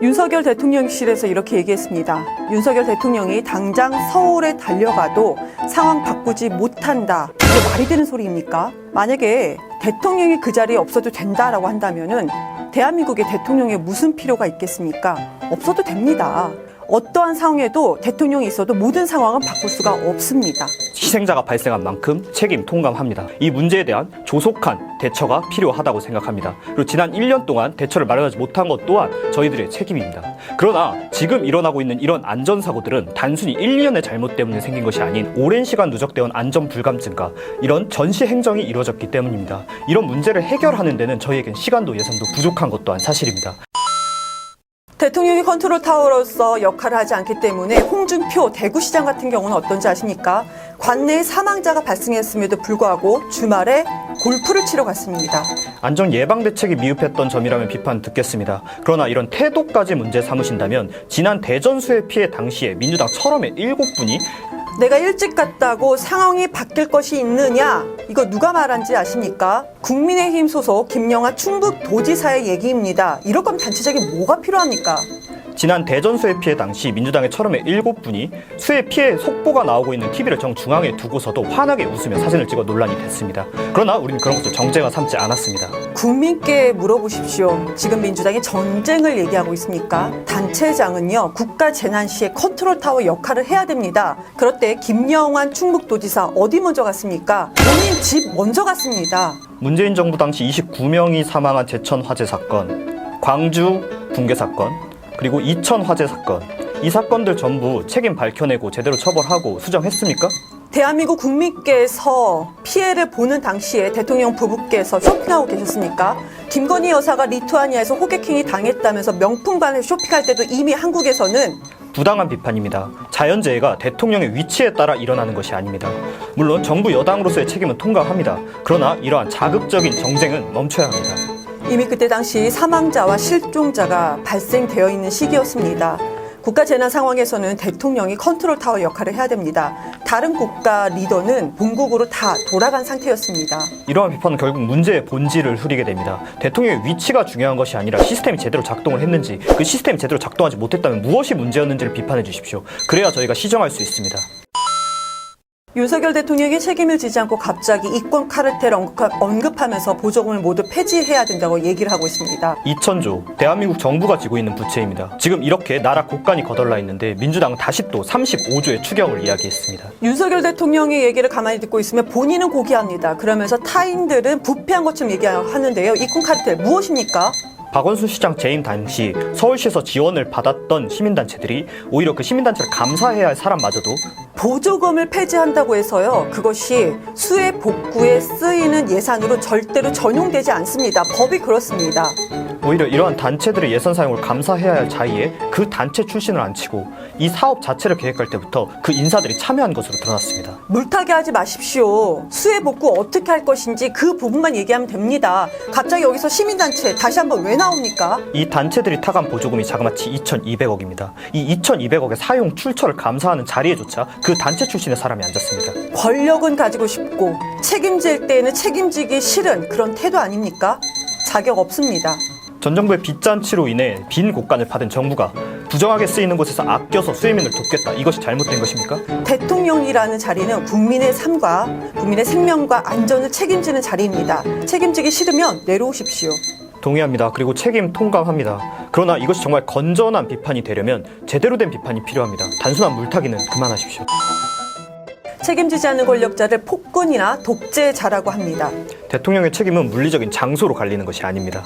윤석열 대통령실에서 이렇게 얘기했습니다. 윤석열 대통령이 당장 서울에 달려가도 상황 바꾸지 못한다. 이게 말이 되는 소리입니까? 만약에 대통령이 그 자리에 없어도 된다라고 한다면은 대한민국의 대통령에 무슨 필요가 있겠습니까? 없어도 됩니다. 어떠한 상황에도 대통령이 있어도 모든 상황은 바꿀 수가 없습니다. 희생자가 발생한 만큼 책임 통감합니다. 이 문제에 대한 조속한 대처가 필요하다고 생각합니다. 그리고 지난 1년 동안 대처를 마련하지 못한 것 또한 저희들의 책임입니다. 그러나 지금 일어나고 있는 이런 안전사고들은 단순히 1, 2년의 잘못 때문에 생긴 것이 아닌 오랜 시간 누적되어온 안전불감증과 이런 전시 행정이 이루어졌기 때문입니다. 이런 문제를 해결하는 데는 저희에겐 시간도 예산도 부족한 것 또한 사실입니다. 대통령이 컨트롤 타워로서 역할을 하지 않기 때문에 홍준표 대구시장 같은 경우는 어떤지 아십니까? 관내에 사망자가 발생했음에도 불구하고 주말에 골프를 치러 갔습니다. 안전 예방 대책이 미흡했던 점이라면 비판 듣겠습니다. 그러나 이런 태도까지 문제 삼으신다면 지난 대전 수해 피해 당시에 민주당 철험의 7분이 내가 일찍 갔다고 상황이 바뀔 것이 있느냐? 이거 누가 말한지 아십니까? 국민의힘 소속 김영하 충북도지사의 얘기입니다. 이럴 거면 단체적인 뭐가 필요합니까? 지난 대전 수해 피해 당시 민주당의 철험의 7분이 수해 피해 속보가 나오고 있는 TV를 정중앙에 두고서도 환하게 웃으며 사진을 찍어 논란이 됐습니다. 그러나 우리는 그런 것을 정쟁화 삼지 않았습니다. 국민께 물어보십시오. 지금 민주당이 전쟁을 얘기하고 있습니까? 단체장은요, 국가재난시에 컨트롤타워 역할을 해야 됩니다. 그럴 때 김영환 충북도지사 어디 먼저 갔습니까? 본인 집 먼저 갔습니다. 문재인 정부 당시 29명이 사망한 제천 화재 사건, 광주 붕괴 사건, 그리고 이천 화재 사건, 이 사건들 전부 책임 밝혀내고 제대로 처벌하고 수정했습니까? 대한민국 국민께서 피해를 보는 당시에 대통령 부부께서 쇼핑하고 계셨습니까? 김건희 여사가 리투아니아에서 호객행위 당했다면서 명품관을 쇼핑할 때도 이미 한국에서는 부당한 비판입니다. 자연재해가 대통령의 위치에 따라 일어나는 것이 아닙니다. 물론 정부 여당으로서의 책임은 통감합니다. 그러나 이러한 자극적인 정쟁은 멈춰야 합니다. 이미 그때 당시 사망자와 실종자가 발생되어 있는 시기였습니다. 국가재난 상황에서는 대통령이 컨트롤타워 역할을 해야 됩니다. 다른 국가 리더는 본국으로 다 돌아간 상태였습니다. 이러한 비판은 결국 문제의 본질을 흐리게 됩니다. 대통령의 위치가 중요한 것이 아니라 시스템이 제대로 작동을 했는지, 그 시스템이 제대로 작동하지 못했다면 무엇이 문제였는지를 비판해 주십시오. 그래야 저희가 시정할 수 있습니다. 윤석열 대통령이 책임을 지지 않고 갑자기 이권 카르텔 언급하면서 보조금을 모두 폐지해야 된다고 얘기를 하고 있습니다. 2,000조, 대한민국 정부가 지고 있는 부채입니다. 지금 이렇게 나라 곳간이 거덜나 있는데 민주당은 다시 또 35조의 추경을 이야기했습니다. 윤석열 대통령의 얘기를 가만히 듣고 있으면 본인은 고귀합니다. 그러면서 타인들은 부패한 것처럼 얘기하는데요. 이권 카르텔 무엇입니까? 박원순 시장 재임 당시 서울시에서 지원을 받았던 시민단체들이 오히려 그 시민단체를 감사해야 할 사람마저도 보조금을 폐지한다고 해서요, 그것이 수해 복구에 쓰이는 예산으로 절대로 전용되지 않습니다. 법이 그렇습니다. 오히려 이러한 단체들의 예산 사용을 감사해야 할 자리에 그 단체 출신을 안 치고 이 사업 자체를 계획할 때부터 그 인사들이 참여한 것으로 드러났습니다. 물타기 하지 마십시오. 수해 복구 어떻게 할 것인지 그 부분만 얘기하면 됩니다. 갑자기 여기서 시민단체 다시 한번 왜 나옵니까? 이 단체들이 타간 보조금이 자그마치 2,200억입니다. 이 2,200억의 사용 출처를 감사하는 자리에조차 그 단체 출신의 사람이 앉았습니다. 권력은 가지고 싶고 책임질 때에는 책임지기 싫은 그런 태도 아닙니까? 자격 없습니다. 전 정부의 빚잔치로 인해 빈 곳간을 받은 정부가 부정하게 쓰이는 곳에서 아껴서 수혜민을 돕겠다, 이것이 잘못된 것입니까? 대통령이라는 자리는 국민의 삶과 국민의 생명과 안전을 책임지는 자리입니다. 책임지기 싫으면 내려오십시오. 동의합니다. 그리고 책임 통감합니다. 그러나 이것이 정말 건전한 비판이 되려면 제대로 된 비판이 필요합니다. 단순한 물타기는 그만하십시오. 책임지지 않는 권력자를 폭군이나 독재자라고 합니다. 대통령의 책임은 물리적인 장소로 갈리는 것이 아닙니다.